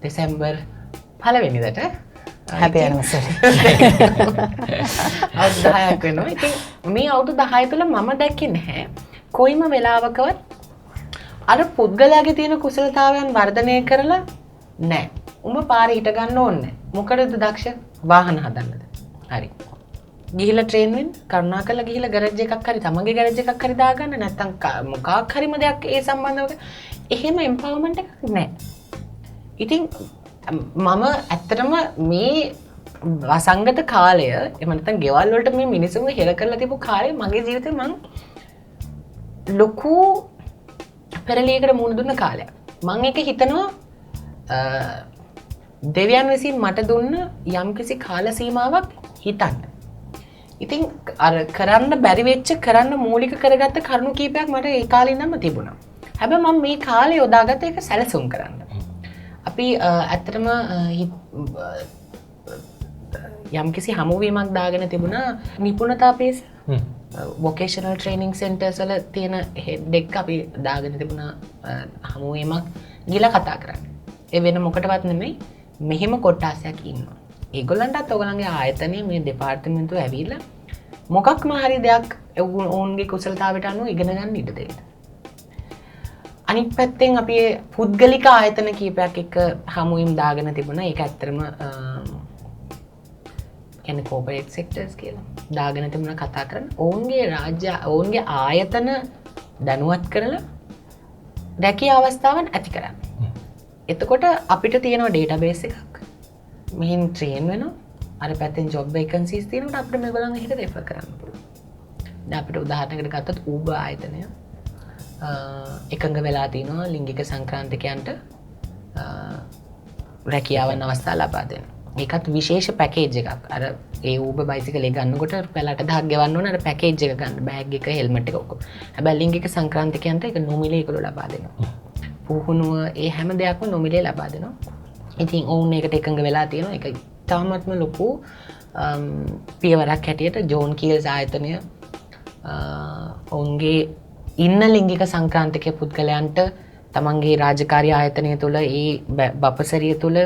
දෙසැම්බර් පළවෙනිදට හැපි ඇනිවර්සරි අවුරුදු 10ක් වෙනවා. ඉතින් මේ අවුරුදු 10 තුළ මම දැක්කේ නැහැ කොයිම වෙලාවකවත් අර පුද්ගලයාගේ තියෙන කුසලතාවයන් වර්ධනය කරලා නැහැ. උඹ පාරේ හිට ගන්න ඕනේ. මොකටද දක්ෂ වාහන හදන්නද? හරි. ගිහිල්ලා ට්‍රේන් වෙන්න කරුණාකරලා ගිහිල්ලා ගෑරේජ් එකක් හරි තමන්ගේ ගෑරේජ් එකක් හරි දාගන්න නැත්නම් මොකක් හරිම දෙයක් ඒ සම්බන්ධව එහෙම එම්පවර්මන්ට් එකක් නැහැ. ඉතින් මම ඇත්තටම මේ වසංගත කාලය එහෙම නැත්නම් ගෙවල් වලට මේ මිනිසුන්ව හෙල කරලා තිබු කාලේ මගේ ජීවිතේ මං ලොකු පෙරලියකට මුහුණ දුන්න කාලයක්. මම ඒක හිතනවා දෙවියන් විසින් මට දුන්න යම්කිසි කාල සීමාවක් හිතන්න. ඉතින් අර කරන්න බැරි වෙච්ච කරන්න මූලික කරගත්ත කරුණු කීපයක් මට ඒ කාලේ ඉඳන්ම තිබුණා. හැබැයි මම මේ කාලේ යොදාගත්ත එක සැලසුම් කරන්න. අපි ඇත්තටම යම්කිසි හමුවීමක් දාගෙන තිබුණා නිපුණතා පේස වොකේෂනල් ට්‍රේනිං සෙන්ටර්ස් වල තියෙන හෙඩ් එක අපි දාගෙන තිබුණා හමුවීමක් ගිහලා කතා කරන්න. ඒ වෙන මොකටවත් නෙමෙයි මෙහෙම කොට්ටාසයක් ඉන්නවා. ඒගොල්ලන්ටත් ඔයගොල්ලන්ගේ ආයතනයේ මේ දෙපාර්තමේන්තුව ඇවිල්ලා මොකක්ම හරි දෙයක් ඔවුන්ගේ කුසලතාවයට අනුව ඉගෙන ගන්න ඉඩ දෙන්න. අනිත් පැත්තෙන් අපි පුද්ගලික ආයතන කීපයක් එක්ක හමුවීම් දාගෙන තිබුණා. ඒක ඇත්තටම කියන්නේ කෝපරේට් සෙක්ටර්ස් කියලා දාගෙන තිබුණා කතා කරන. ඔවුන්ගේ ආයතන දැනුවත් කරලා රැකියා අවස්ථාවන් ඇති කරන්න. එතකොට අපිට තියෙනවා ඩේටාබේස් එකක්. මෙහෙන් ට්‍රේන් වෙනවා. අර පැත්තෙන් ජොබ් වේකන්සීස් තියෙනකොට අපිට මේගොල්ලන් එහෙට රෙෆර් කරන්න පුළුවන්. දැන් අපිට උදාහරණයකට ගත්තොත් Uber ආයතනය එකඟ වෙලා තිනවා ලිංගික සංක්‍රාන්තිකයන්ට රැකියාවන් අවස්ථා ලබා දෙන්න. ඒකත් විශේෂ පැකේජ් එකක්. අර ඒ Uber බයිසිකලේ ගන්නකොට රුපියල් 8,000ක් ගෙවන්න ඕන අර පැකේජ් එක ගන්න. බෑග් එක, හෙල්මට් එක ඔක්කොම. හැබැයි ලිංගික සංක්‍රාන්තිකයන්ට ඒක නොමිලේ ඒගොල්ලෝ ලබා දෙනවා. පුහුණුව ඒ හැම දෙයක්ම නොමිලේ ලබා දෙනවා. ඉතින් ඔවුන් ඒකට එකඟ වෙලා තියෙනවා. ඒක තාමත්ම ලොකු පියවරක් හැටියට ජෝන් කීල්ස් ආයතනය ඔවුන්ගේ ඉන්න ලිංගික සංක්‍රාන්තික පුද්ගලයන්ට තමන්ගේ රාජකාරී ආයතනය තුළ ඒ බපසරිය තුළ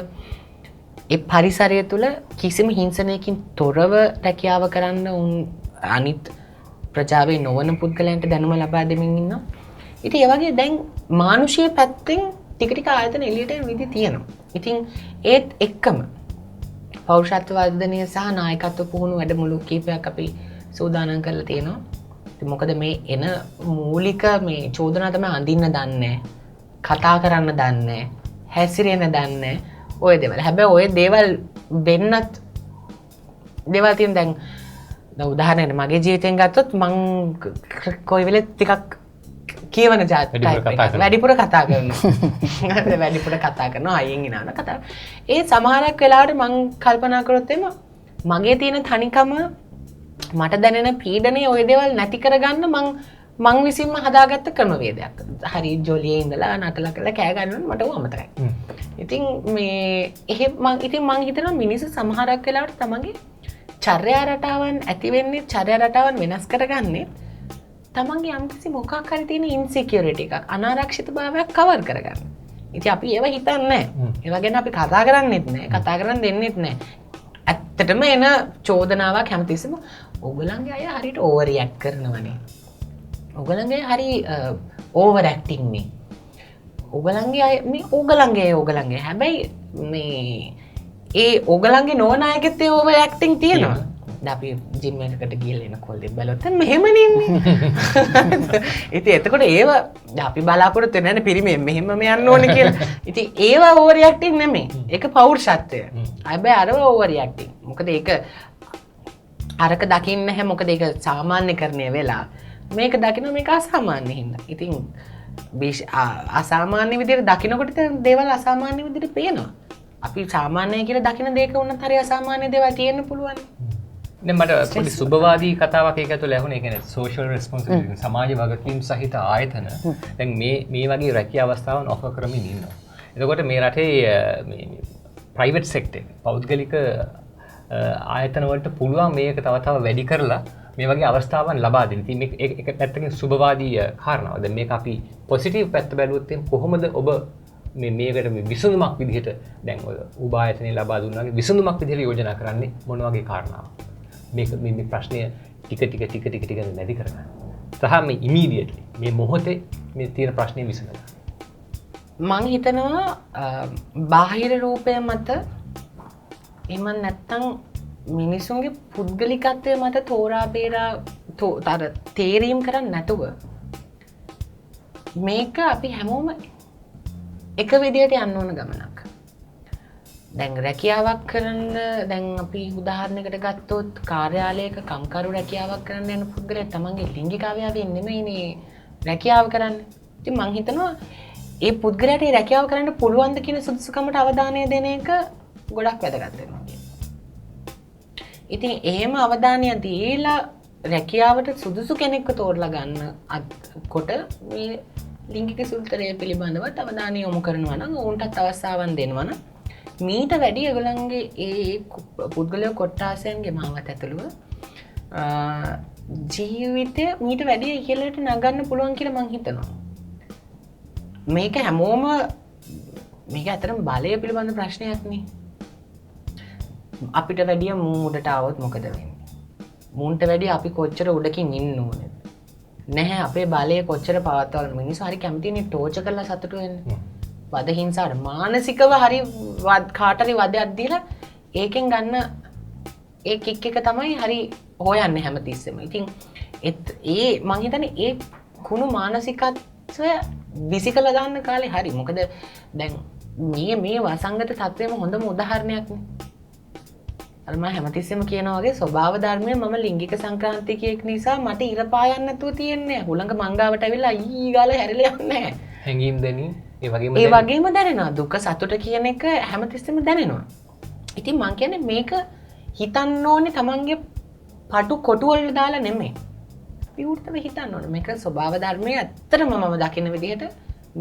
ඒ පරිසරය තුළ කිසිම හිංසනයකින් තොරව රැකියාව කරන්න උන් අනිත් ප්‍රජාවේ නොවන පුද්ගලයන්ට දැනුම ලබා දෙමින් ඉන්නවා. ඉතින් ඒ වගේ දැන් මානුෂීය පැත්තෙන් ටික ටික ආයතන එළියට එන විදි තියෙනවා. ඉතින් ඒත් එක්කම පෞරුෂත්ව වර්ධනය සහ නායකත්ව පුහුණු වැඩමුළු කීපයක් අපි සූදානම් කරලා තියෙනවා. ඉතින් මොකද මේ එන මූලික මේ චෝදනා තමයි අඳින්න දන්නේ, කතා කරන්න දන්නේ, හැසිරෙන්න දන්නේ ඔය දේවල්. හැබැයි ඔය දේවල් වෙන්නත් දේවල් තියෙන දැන් උදාහරණයක් මගේ ජීවිතයෙන් ගත්තොත් මං කොයි වෙලෙත් ටිකක් කියවන જાත් වැඩිපුර කතා කරනවා. වැඩිපුර කතා කරනවා අයියෙන් ඉනවන කතා. ඒ සමහරක් වෙලාවට මං කල්පනා කරොත් එම මගේ තියෙන තනිකම මට දැනෙන පීඩනය ඔය දේවල් නැති කරගන්න මං විසින්ම හදාගත්ත ක්‍රමවේදයක්. හරි ජොලියේ ඉඳලා නටලා කරලා කෑ ගන්නවනම් මට ਉਹ අමතකයි. ඉතින් මේ ඉතින් මං හිතනවා මිනිස්සු සමහරක් වෙලාවට තමන්ගේ චර්යා රටාවන් ඇති වෙන්නේ චර්යා රටාවන් වෙනස් කරගන්නේ තමන්ගේ යම්කිසි මොකක් හරි තියෙන ඉන්සිකියුරිටි එකක් අනාරක්ෂිතභාවයක් කවර් කරගන්න. ඉතින් අපි ඒව හිතන්නේ නැහැ. ඒව ගැන අපි කතා කරන්නේත් නැහැ. කතා කරන්න දෙන්නෙත් නැහැ. ඇත්තටම එන චෝදනාවක් හැමතිස්සෙම ඕගොල්ලන්ගේ අය හරියට ඕවර් රියැක්ට් කරනවනේ. ඕගොල්ලන්ගේ හරි ඕවර් ඇක්ටිං නේ. ඕගොල්ලන්ගේ අය මේ ඕගොල්ලන්ගේ හැබැයි මේ ඒ ඕගොල්ලන්ගේ නෝන අයගෙත් ඒ ඕවර් ඇක්ටිං තියෙනවා. දැන් අපි ජිම් එකකට ගිහලා එනකොට බලුවොත් මෙහෙමනේ ඉන්නේ. ඉතින් එතකොට ඒව අපි බලාපොරොත්තු වෙන්නේ පිරිමේ මෙහෙම යන්න ඕනේ කියලා. ඉතින් ඒව ඕවර් රියැක්ටිං නෙමෙයි. ඒක පෞරුෂත්වය. හැබැයි අරව ඕවර් රියැක්ටිං. මොකද ඒක අරක දකින්න නැහැ. මොකද ඒක සාමාන්‍යකරණය වෙලා මේක දකින්න මේක අසාමාන්‍ය හින්දා. ඉතින් අසාමාන්‍ය විදිහට දකින්නකොට දේවල් අසාමාන්‍ය විදිහට පේනවා. අපි සාමාන්‍ය කියලා දකින්න දෙයක වුණත් හරි අසාමාන්‍ය දේවල් තියෙන්න පුළුවන්. දැන් මට පොඩි සුබවාදී කතාවක් ඒක ඇතුළේ ඇහුණේ. ඒ කියන්නේ සෝෂල් රෙස්පොන්සිබිලිටි සමාජ වගකීම් සහිත ආයතන දැන් මේ වගේ රැකියා අවස්ථාවන් ඔෆර් කරමින් ඉන්නවා. එතකොට මේ රටේ මේ ප්‍රයිවට් සෙක්ටර් පෞද්ගලික ආයතන වලට පුළුවන් මේක තව වැඩි කරලා මේ වගේ අවස්ථාවන් ලබා දෙන්න. ඉතින් මේක එක පැත්තකින් සුබවාදී කාරණාවක්. දැන් මේක අපි පොසිටිව් පැත්ත බැලුවොත් කොහොමද ඔබ මේකට විසඳුමක් විදිහට දැන් ඔය උබ ආයතනය ලබා දුන්නාගේ විසඳුමක් විදිහට යෝජනා කරන්නේ මොන වගේ කාරණාවක්? මේ ප්‍රශ්නය ටික නැති කරගන්න. සහ මේ ඉමීඩියට්ලි මේ මොහොතේ මේ තියෙන ප්‍රශ්නේ විසඳන්න. මං හිතනවා බාහිර රූපය මත එහෙම නැත්තම් මිනිසුන්ගේ පුද්ගලිකත්වය මත තෝරා බේරා තේරීම් කරන්නේ නැතුව මේක අපි හැමෝම එක විදියට යන්න ඕන ගමනක්. දැන් රැකියාවක් කරන්න දැන් අපි උදාහරණයකට ගත්තොත් කාර්යාලයක කම්කරු රැකියාවක් කරන්න යන පුද්ගලයා තමන්ගේ ලිංගික අවයවයෙන් නෙමෙයිනේ රැකියාව කරන්නේ. ඉතින් මං හිතනවා ඒ පුද්ගලයාට ඒ රැකියාව කරන්න පුළුවන්ද කියන සුදුසුකමට අවධානය දෙන එක ගොඩක් වැදගත් වෙනවා කියන්නේ. ඉතින් එහෙම අවධානය දීලා රැකියාවට සුදුසු කෙනෙක්ව තෝරලා ගන්න කොට මේ ලිංගික සුළුතරය පිළිබඳව අවධානය යොමු කරනවා නම් ඔවුන්ටත් අවස්ථාවන් දෙනවා නම් මීට වැඩි ඒගොල්ලන්ගේ ඒ පුද්ගල කොට්ටාසයන්ගේ මාවත ඇතුළුව ජීවිතය මීට වැඩි ඉහළට නගන්න පුළුවන් කියලා මං හිතනවා. මේක හැමෝම මේක ඇත්තටම බලය පිළිබඳ ප්‍රශ්නයක් නේ. අපිට වැඩිය මූඩට આવොත් මොකද වෙන්නේ? මූන්ට වැඩිය අපි කොච්චර උඩකින් ඉන්න ඕනද? නැහැ අපේ බලය කොච්චර පවත්වන්න මිනිස්සු හරි කැමතිනේ ටෝචර් කරලා සතුටු වෙන්න. වද හිංසාවට මානසිකව හරි කාට හරි වදයක් දීලා ඒකෙන් ගන්න ඒ කික් එක තමයි හරි හොයන්නේ හැමතිස්සෙම. ඉතින් ඒ මං හිතන්නේ ඒ කුණු මානසිකත්වය විසිකලා දාන්න කාලේ හරි. මොකද දැන් මේ වසංගත තත්ත්වයම හොඳම උදාහරණයක්නේ. අර මම හැමතිස්සෙම කියනවා වගේ ස්වභාව ධර්මයේ මම ලිංගික සංක්‍රාන්තිකයෙක් නිසා මට ඉර පායන්න නැතුව තියන්නේ. හුළඟ මංගාවට ඇවිල්ලා ඊ ගාලා හැරිලා යන්නේ නැහැ. හැංගීම් දැනි ඒ වගේම දැනෙනවා. දුක සතුට කියන එක හැමතිස්සෙම දැනෙනවා. ඉතින් මං කියන්නේ මේක හිතන්න ඕනේ තමන්ගේ පටු කොටු වලට දාලා නෙමෙයි. විවෘතව හිතන්න ඕනේ. මේක ස්වභාව ධර්මයේ ඇත්තටම මම දකින විදිහට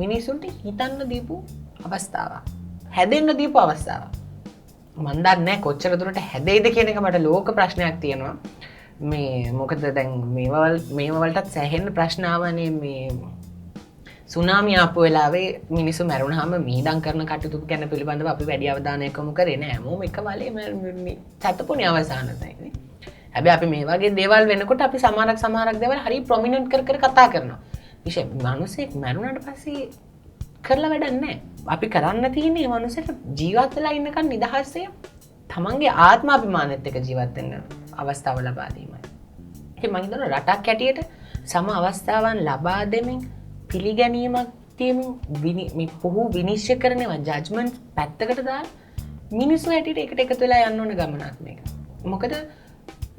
මිනිසුන්ට හිතන්න දීපු අවස්ථාවක්. හැදෙන්න දීපු අවස්ථාවක්. මන් දන්නේ නැහැ කොච්චර දුරට හැදෙයිද කියන එක මට ලෝක ප්‍රශ්නයක් තියෙනවා. මේ මොකද දැන් මේවා වලටත් සැහෙන්න ප්‍රශ්න ආවනේ මේ සුනාමි ආපු වෙලාවේ මිනිස්සු මැරුණාම මීදම් කරන කටයුතු ගැන පිළිබඳව අපි වැඩි අවධානයක් යොමු කරේ නැහැ. හැමෝම එක වලේ මේ සතපුණේ අවසානයි. හැබැයි අපි මේ වගේ දේවල් වෙනකොට අපි සමහරක් දේවල් හරි ප්‍රොමිනන්ට් කර කතා කරනවා. විශේෂ මිනිස්සෙක් මැරුණාට පස්සේ කරලා වැඩක් නැහැ. අපි කරන්න තියෙන්නේ මේ මිනිස්සුන්ට ජීවත් වෙලා ඉන්නකන් නිදහසේ තමන්ගේ ආත්මාභිමානෙත් එක්ක ජීවත් වෙන්න අවස්ථාව ලබා දීමයි. ඉතින් මම හිතනවා රටක් හැටියට සම අවස්ථාවන් ලබා දෙමින් පිළිගැනීමක් තියෙමින් මේ පොහු විනිශ්චය කරනවා ජජ්මන්ට් පැත්තකට දාලා මිනිස්සු හැටියට එකට එකතු වෙලා යන්න ඕන ගමනක් මේක. මොකද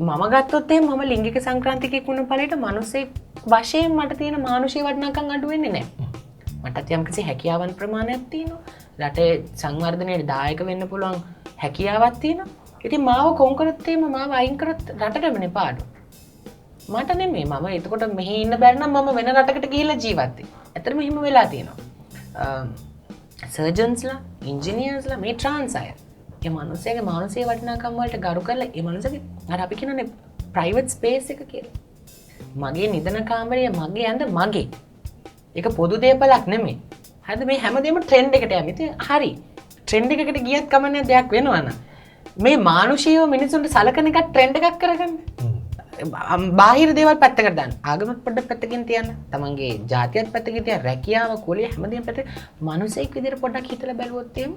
මම ගත්තොත් එහෙනම් මම ලිංගික සංක්‍රාන්තිකයෙක් වුණ පළේට මිනිස්සේ වශයෙන් මට තියෙන මානුෂික වටිනාකම් අඩු වෙන්නේ නැහැ. මටත් යම්කිසි හැකියාවන් ප්‍රමාණයක් තියෙනවා. රටේ සංවර්ධනයට දායක වෙන්න පුළුවන් හැකියාවක් තියෙනවා. ඉතින් මාව කොන් කරත් එහෙම මාව අයින් කරත් රටටම නෙපාඩු. මට නෙමෙයි මම එතකොට මෙහි ඉන්න බැරි නම් මම වෙන රටකට ගිහිල්ලා ජීවත් වෙයි. ඇත්තටම එහෙම වෙලා තියෙනවා. සර්ජන්ස්ලා, ඉන්ජිනියර්ස්ලා මේ ට්‍රාන්ස් අය. ඒ මිනිස්සුගේ මානසික වටිනාකම් වලට ගරු කරලා ඒ මිනිස්සුගේ අර අපි කියනනේ ප්‍රයිවට් ස්පේස් එක කියලා. මගේ නිදන කාමරය මගේ ඇඳ මගේ. ඒක පොදු දේපලක් නෙමෙයි. හරිද මේ හැමදේම ට්‍රෙන්ඩ් එකට යන්නේ. ඉතින් හරි. ට්‍රෙන්ඩ් එකකට ගියත් කමන්නේ දෙයක් වෙනවා නම්. මේ මානුෂීව මිනිසුන්ට සලකන එක ට්‍රෙන්ඩ් එකක් කරගන්න. බාහිර දේවල් පැත්තකට දාන්න. ආගමත් පොඩ්ඩක් පැත්තකින් තියන්න. තමන්ගේ ජාතියත් පැත්තකින් තියන්න. රැකියාව, කුලිය හැමදේම පැත්තක මනුස්සයෙක් විදිහට පොඩ්ඩක් හිතලා බැලුවොත් එහෙම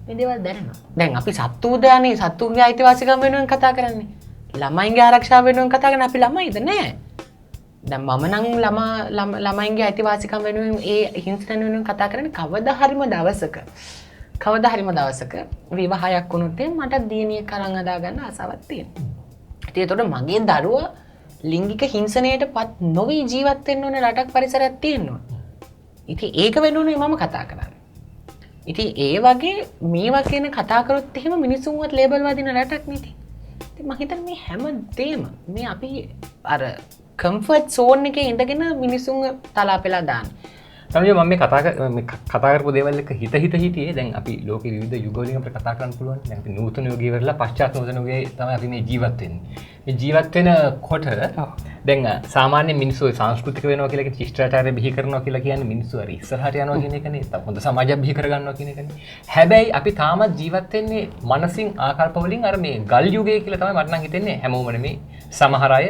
මේ දේවල් දැනෙනවා. දැන් අපි සත්තු උදානේ සත්තුන්ගේ අයිතිවාසිකම් වෙනුවෙන් කතා කරන්නේ. ළමයින්ගේ ආරක්ෂාව වෙනුවෙන් කතා කරන අපි ළමයිද නෑ. දැන් මම නම් ළමයින්ගේ අයිතිවාසිකම් වෙනුවෙන් ඒ හිංසන වෙනුවෙන් කතා කරන්නේ කවදා හරිම දවසක විවාහයක් වුණොත් මට දියණියක් අරන් හදා ගන්න ආසාවක් තියෙනවා. ඉතින් ඒතකොට මගේ දරුවා ලිංගික හිංසනයටපත් නොවි ජීවත් වෙන්න ඕන රටක් පරිසරයක් තියෙනවා. ඉතින් ඒක වෙනුවෙන් මම කතා කරන්නේ. ඉතින් ඒ වගේ මේවා කියන කතා කරොත් එහෙම මිනිසුන්වත් ලේබල් වදින රටක් නෙති. ඉතින් මම හිතන්නේ මේ හැමදේම මේ අපි අර කම්ෆර්ට් සෝන් එකේ ඉඳගෙන මිනිසුන්ව තලාපෙලා දාන්නේ. තමයි මම මේ කතා කරපු දේවල් එක හිත හිටියේ දැන් අපි ලෝකේ විවිධ යුග වලින් අපිට කතා කරන්න පුළුවන්. දැන් අපි නූතන යුගයේ ඉවරලා පශ්චාත් නූතන යුගයේ තමයි අපි මේ ජීවත් වෙන්නේ. මේ ජීවත් වෙනකොට දැන් සාමාන්‍ය මිනිස්සු සංස්කෘතික වෙනවා කියලා කියන ශිෂ්ටාචාරය බිහි කරනවා කියලා කියන්නේ මිනිස්සු හරි ඉස්සරහට යනවා කියන එකනේ. හොඳ සමාජයක් බිහි කරගන්නවා කියන එකනේ. හැබැයි අපි තාමත් ජීවත් වෙන්නේ මනසින් ආකල්ප වලින් අර මේ ගල් යුගයේ කියලා තමයි මට නම් හිතෙන්නේ. හැමෝම නෙමේ සමහර අය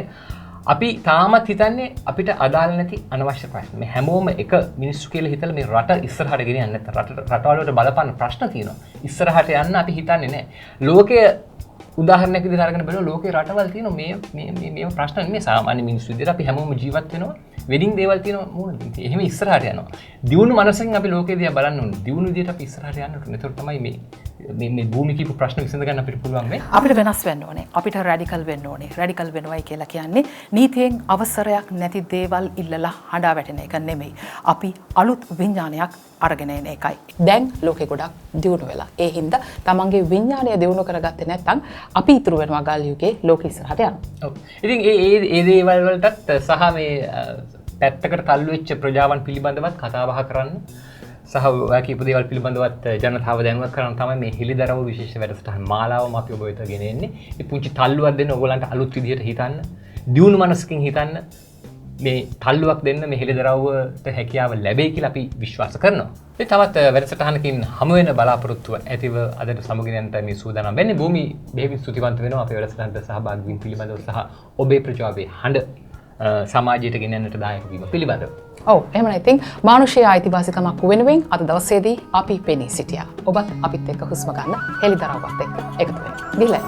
අපි තාමත් හිතන්නේ අපිට අදාළ නැති අනවශ්‍ය ප්‍රශ්න. මේ හැමෝම එක මිනිස්සු කියලා හිතලා මේ රට ඉස්සරහට ගෙනියන්න නැත්නම් රටවල වලට බලපාන ප්‍රශ්න තියෙනවා. ඉස්සරහට යන්න අපි හිතන්නේ නැහැ. ලෝකයේ උදාහරණයක් විදිහට අරගෙන බලුවා ලෝකේ රටවල් තියෙනවා මේ ප්‍රශ්න නෙමෙයි සාමාන්‍ය මිනිස්සු විදිහට අපි හැමෝම ජීවත් වෙනවා. වෙඩින් දේවල් තියෙනවා මොනවද? එහෙම ඉස්සරහට යනවා. දියුණු මනසකින් අපි ලෝකේ දිහා බලන්න ඕනේ. දියුණු විදිහට අපි ඉස්සරහට යන්න ඕනේ. ඒතකොට තමයි මේ භූමි කීප ප්‍රශ්න විසඳ ගන්න අපිට පුළුවන් මේ. අපිට වෙනස් වෙන්න ඕනේ. අපිට රැඩිකල් වෙන්න ඕනේ. රැඩිකල් වෙනවයි කියලා කියන්නේ නීතියෙන් අවසරයක් නැති දේවල් ඉල්ලලා හඬා වැටෙන එක නෙමෙයි. අපි අලුත් විඥානයක් අරගෙන එන එකයි. දැන් ලෝකේ ගොඩක් දියුණු වෙලා. ඒ හින්දා තමන්ගේ විඥානය දියුණු කරගත්තේ නැත්නම් අපි ඉතුරු වෙනවා ගල් යුගයේ ලෝක ඉස්සරහට යනවා. ඔව්. ඉතින් ඒ දේවල් වලටත් සහ මේ පැත්තකට තල්ලු වෙච්ච ප්‍රජාවන් පිළිබඳවත් කතා බහ කරන්න සහ ඔයා කියපු දේවල් පිළිබඳවත් ජනතාව දැනුවත් කරන්න තමයි මේ හෙලිදරව් විශේෂ වැඩසටහන් මාලාවම අපි ඔබ වෙත ගෙන එන්නේ. මේ පුංචි තල්ලුවක් දෙන්න ඔයගොල්ලන්ට අලුත් විදිහට හිතන්න, දියුණු මනසකින් හිතන්න මේ තල්ලුවක් දෙන්න මේ හෙලිදරව්වට හැකියාව ලැබෙයි කියලා අපි විශ්වාස කරනවා. ඒ තවත් වැඩසටහනකින් හමු වෙන බලාපොරොත්තුව ඇතිව අදට සමුගෙන යන්නට මේ සූදානම් වෙන්නේ. භූමි බෙහෙවින් ස්තුතිවන්ත වෙනවා අපේ වැඩසටහනට සහභාගී වීම පිළිබඳව සහ ඔබේ ප්‍රජාවේ හඬ සමාජයට ගෙනන්නට දායක වීම පිළිබඳව. ඔව් එහෙමයි. ඉතින් මානුෂීය අයිතිවාසිකමක් වෙනුවෙන් අද දවසේදී අපි පෙනී සිටියා. ඔබත් අපිත් එක්ක හුස්ම ගන්න හෙලිදරව්වත් එක්ක එකතු වෙන්න. දිලයි.